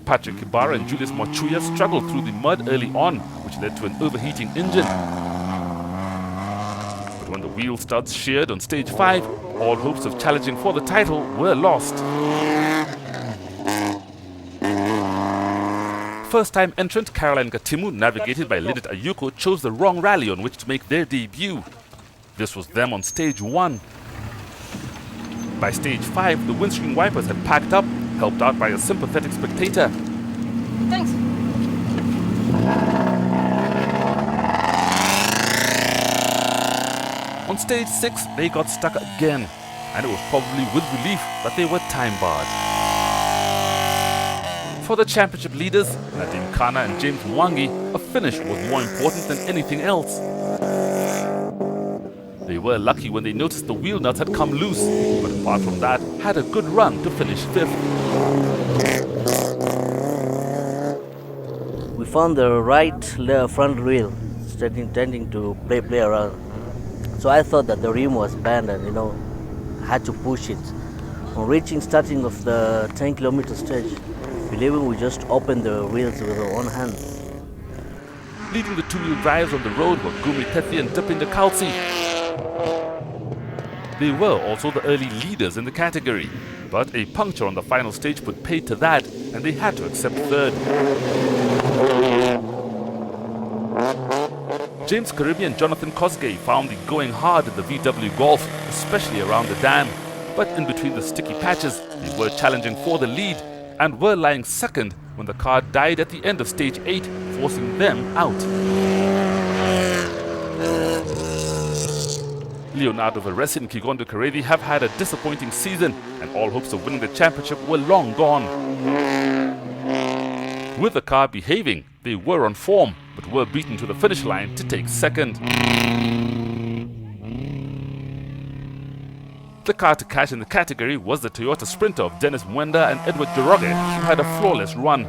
Patrick Ibarra and Julius Machuya struggled through the mud early on, which led to an overheating engine. But when the wheel studs sheared on stage 5, all hopes of challenging for the title were lost. First-time entrant Caroline Gatimu, navigated by Lynette Ayuko, chose the wrong rally on which to make their debut. This was them on stage 1. By stage 5, the windscreen wipers had packed up, helped out by a sympathetic spectator. Thanks. On stage 6, they got stuck again, and it was probably with relief that they were time-barred. For the championship leaders, Nadim Kana and James Mwangi, a finish was more important than anything else. They were lucky when they noticed the wheel nuts had come loose, but apart from that, had a good run to finish 5th. We found the right front wheel tending to play around. So I thought that the rim was bent and, had to push it. On reaching starting of the 10-kilometer stage, believing we just opened the wheels with our own hands. Leading the two-wheel drives on the road were Gumi Tethi and Dipinda Kalsi. They were also the early leaders in the category, but a puncture on the final stage put paid to that, and they had to accept 3rd. James Karibi and Jonathan Kosgei found the going hard in the VW Golf, especially around the dam. But in between the sticky patches, they were challenging for the lead and were lying 2nd when the car died at the end of stage 8, forcing them out. Leonardo Veresi and Kigondo Karedi have had a disappointing season, and all hopes of winning the championship were long gone. With the car behaving, they were on form, but were beaten to the finish line to take 2nd. The car to catch in the category was the Toyota Sprinter of Dennis Mwenda and Edward Joroge, who had a flawless run.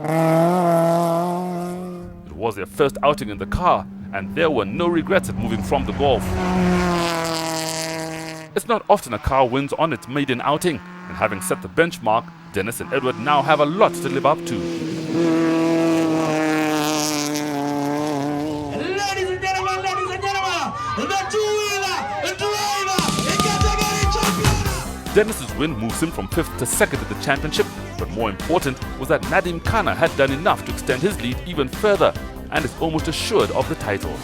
It was their first outing in the car, and there were no regrets at moving from the Golf. It's not often a car wins on its maiden outing, and having set the benchmark, Dennis and Edward now have a lot to live up to. Ladies and gentlemen, the two-wheeler driver, the category champion! Dennis's win moves him from 5th to 2nd in the championship, but more important was that Nadim Kana had done enough to extend his lead even further, and is almost assured of the title.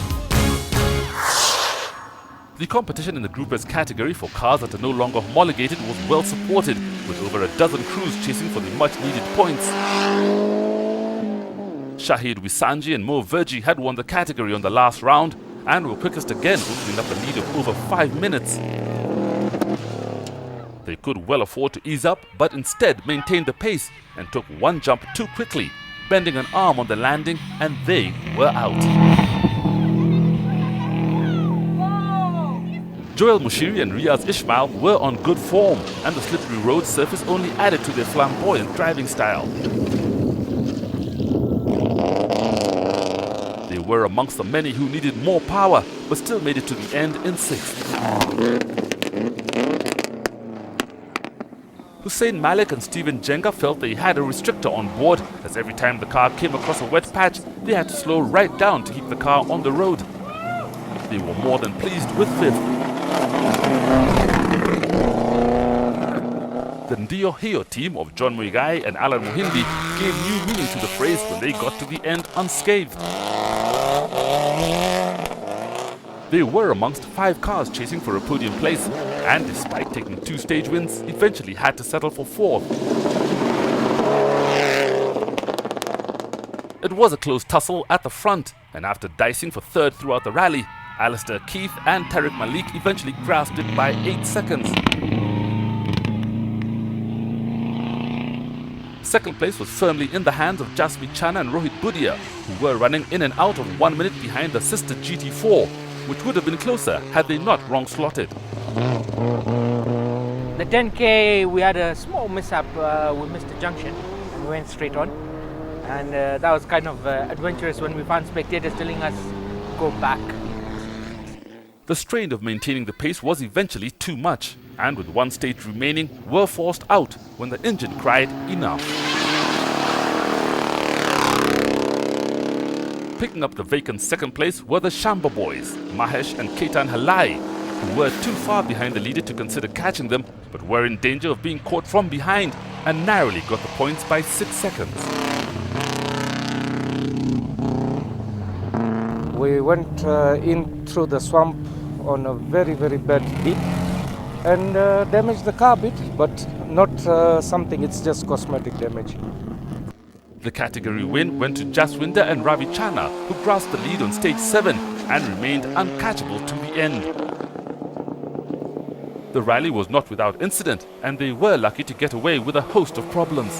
The competition in the Group S category for cars that are no longer homologated was well supported, with over a dozen crews chasing for the much-needed points. Shahid Wisanji and Mo Verji had won the category on the last round and were quickest again, opening up a lead of over 5 minutes. They could well afford to ease up, but instead maintained the pace and took one jump too quickly, bending an arm on the landing, and they were out. Joel Mushiri and Riaz Ismail were on good form, and the slippery road surface only added to their flamboyant driving style. They were amongst the many who needed more power, but still made it to the end in 6th. Hussein Malik and Stephen Jenga felt they had a restrictor on board, as every time the car came across a wet patch, they had to slow right down to keep the car on the road. They were more than pleased with 5th. The Ndio Heo team of John Muigai and Alan Mohindi gave new meaning to the phrase when they got to the end unscathed. They were amongst 5 cars chasing for a podium place, and despite taking 2 stage wins, eventually had to settle for 4th. It was a close tussle at the front, and after dicing for 3rd throughout the rally, Alistair Keith and Tariq Malik eventually grasped it by 8 seconds. 2nd place was firmly in the hands of Jasmeet Chana and Rohit Budia, who were running in and out of 1 minute behind the sister GT4, which would have been closer had they not wrong-slotted. The 10K, we had a small mishap. We missed the junction and we went straight on. And that was kind of adventurous when we found spectators telling us go back. The strain of maintaining the pace was eventually too much, and with 1 stage remaining, were forced out when the engine cried enough. Picking up the vacant second place were the Shamba boys, Mahesh and Ketan Halai, who were too far behind the leader to consider catching them, but were in danger of being caught from behind and narrowly got the points by 6 seconds. We went in through the swamp on a very, very bad dip and damaged the car a bit, but not something, it's just cosmetic damage. The category win went to Jaswinder and Ravi Chana, who grasped the lead on stage 7 and remained uncatchable to the end. The rally was not without incident, and they were lucky to get away with a host of problems.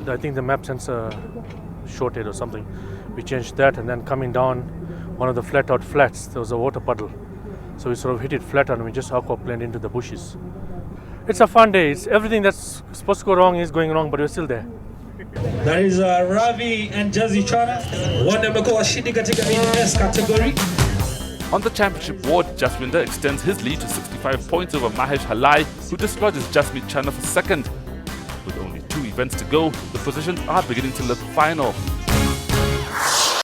I think the map sensor shorted or something. We changed that, and then coming down one of the flat out flats, there was a water puddle. So we sort of hit it flat out and we just aquaplaned into the bushes. It's a fun day. It's everything that's supposed to go wrong is going wrong, but we're still there. That is Ravi and Jazzy Chana. One of them go shitty category in the S category. On the championship board, Jaswinder extends his lead to 65 points over Mahesh Halai, who dislodges Jasmeet Chana for second. With only 2 events to go, the positions are beginning to look final.